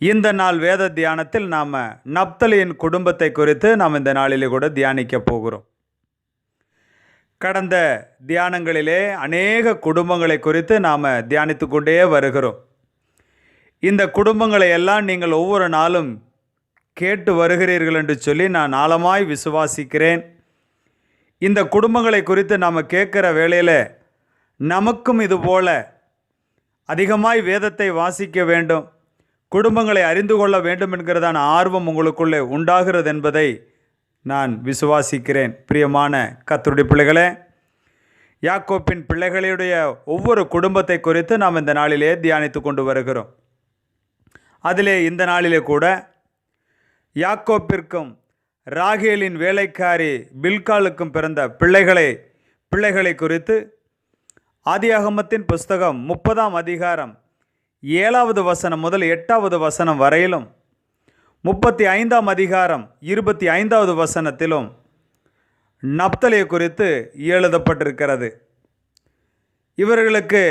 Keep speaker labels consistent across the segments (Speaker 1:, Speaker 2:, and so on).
Speaker 1: இந்த நாள் வேத தியானத்தில் நாம் நப்தலியின் குடும்பத்தை குறித்து நாம் இந்த நாளிலே கூட தியானிக்க போகிறோம். கடந்த தியானங்களிலே அநேக குடும்பங்களை குறித்து நாம் தியானித்து கொண்டே வருகிறோம். இந்த குடும்பங்களை எல்லாம் நீங்கள் ஒவ்வொரு நாளும் கேட்டு வருகிறீர்கள் என்று சொல்லி நான் ஆழமாய் விசுவாசிக்கிறேன். இந்த குடும்பங்களை குறித்து நாம் கேட்குற வேளையில் நமக்கும் இதுபோல அதிகமாய் வேதத்தை வாசிக்க வேண்டும், குடும்பங்களை அறிந்து கொள்ள வேண்டும் என்கிறதான ஆர்வம் உங்களுக்குள்ளே உண்டாகிறது என்பதை நான் விசுவாசிக்கிறேன். பிரியமான கர்த்தருடைய பிள்ளைகளே, யாக்கோப்பின் பிள்ளைகளுடைய ஒவ்வொரு குடும்பத்தை குறித்து நாம் இந்த நாளிலே தியானித்து கொண்டு வருகிறோம். அதிலே இந்த நாளிலே கூட யாக்கோப்பிற்கும் ராகேலின் வேலைக்காரி பில்காலுக்கும் பிறந்த பிள்ளைகளை குறித்து ஆதியாகமத்தின் புஸ்தகம் 30ஆம் அதிகாரம் 7வது வசனம் முதல் 8வது வசனம் வரையிலும் 35ஆம் அதிகாரம் 25வது வசனத்திலும் நப்தலியை குறித்து எழுதப்பட்டிருக்கிறது. இவர்களுக்கு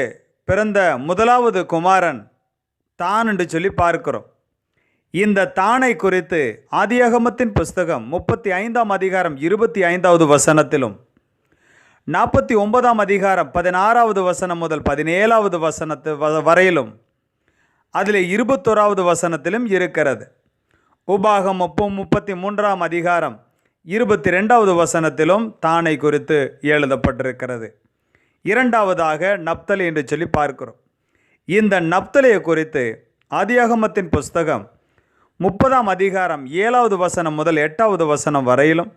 Speaker 1: பிறந்த முதலாவது குமாரன் தான் என்று சொல்லி பார்க்கிறோம். இந்த தானை குறித்து ஆதியாகமத்தின் புஸ்தகம் 35ஆம் அதிகாரம் 25வது வசனத்திலும் 49ஆம் அதிகாரம் 16வது வசனம் முதல் 17வது வசனத்து வரையிலும் அதில் 21வது வசனத்திலும் இருக்கிறது. உபாகம் 33ஆம் அதிகாரம் 22வது வசனத்திலும் தானை குறித்து எழுதப்பட்டிருக்கிறது. இரண்டாவதாக நப்தலி என்று சொல்லி பார்க்கிறோம். இந்த நப்தலியை குறித்து ஆதியாகமத்தின் புஸ்தகம் 30ஆம் அதிகாரம் 7வது வசனம் முதல் 8வது வசனம் வரையிலும்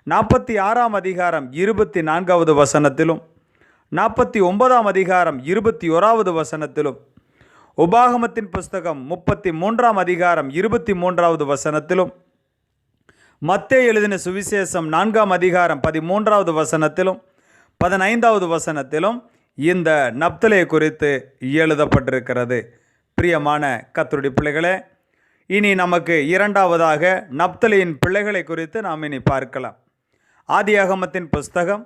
Speaker 1: 46ஆம் அதிகாரம் 24வது வசனத்திலும் 49ஆம் அதிகாரம் 21வது வசனத்திலும் உபாகமத்தின் புஸ்தகம் 33ஆம் அதிகாரம் 23வது வசனத்திலும் மத்தேயு எழுதின சுவிசேஷம் 4ஆம் அதிகாரம் 13வது வசனத்திலும் 15வது வசனத்திலும் இந்த நப்தலியை குறித்து எழுதப்பட்டிருக்கிறது. பிரியமான கர்த்தருடைய பிள்ளைகளே, இனி நமக்கு இரண்டாவதாக நப்தலியின் பிள்ளைகளை குறித்து நாம் இனி பார்க்கலாம். ஆதியாகமத்தின் புஸ்தகம்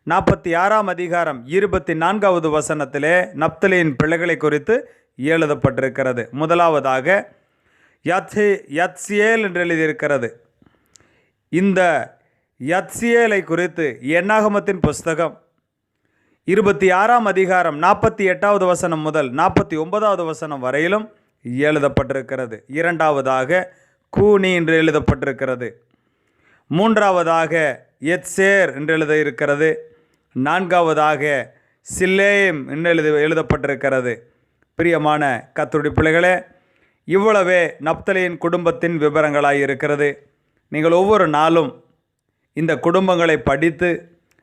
Speaker 1: 46ஆம் அதிகாரம் 24வது வசனத்திலே நப்தலியின் பிள்ளைகளை குறித்து எழுதப்பட்டிருக்கிறது. முதலாவதாக யத்சியேல் என்று எழுதியிருக்கிறது. இந்த யத்சியேலை குறித்து என்னாகமத்தின் புஸ்தகம் 26ஆம் அதிகாரம் 48வது வசனம் முதல் 49வது வசனம் வரையிலும் எழுதப்பட்டிருக்கிறது. இரண்டாவதாக கூனி என்று எழுதப்பட்டிருக்கிறது. மூன்றாவதாக எத்சேர் என்று எழுதியிருக்கிறது. நான்காவதாக சில்லேம் என்று எழுதப்பட்டிருக்கிறது. பிரியமான கர்த்தருடைய பிள்ளைகளே, இவ்வளவே நப்தலியின் குடும்பத்தின் விவரங்களாய் இருக்கிறது. நீங்கள் ஒவ்வொரு நாளும் இந்த குடும்பங்களை படித்து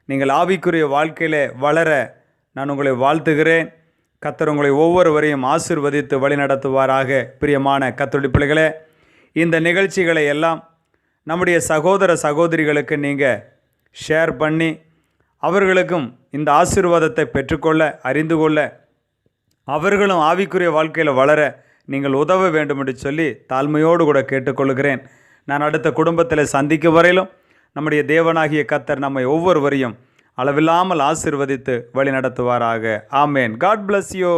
Speaker 1: நீங்கள் ஆவிக்குரிய வாழ்க்கையிலே வளர நான் உங்களை வாழ்த்துகிறேன். கர்த்தர் உங்களை ஒவ்வொருவரையும் ஆசீர்வதித்து வழிநடத்துவாராக. பிரியமான கர்த்தருடைய பிள்ளைகளே, இந்த நிகழ்ச்சிகளை எல்லாம் நம்முடைய சகோதர சகோதரிகளுக்கு நீங்கள் ஷேர் பண்ணி அவர்களுக்கும் இந்த ஆசீர்வாதத்தை பெற்றுக்கொள்ள, அறிந்து கொள்ள, அவர்களும் ஆவிக்குரிய வாழ்க்கையில் வளர நீங்கள் உதவ வேண்டும் என்று சொல்லி தாழ்மையோடு கூட கேட்டுக்கொள்கிறேன். நான் அடுத்த குடும்பத்தில் சந்திக்கும் வரையிலும் நம்முடைய தேவனாகிய கர்த்தர் நம்மை ஒவ்வொருவரையும் அளவில்லாமல் ஆசீர்வதித்து வழி நடத்துவாராக. ஆமேன். God bless you.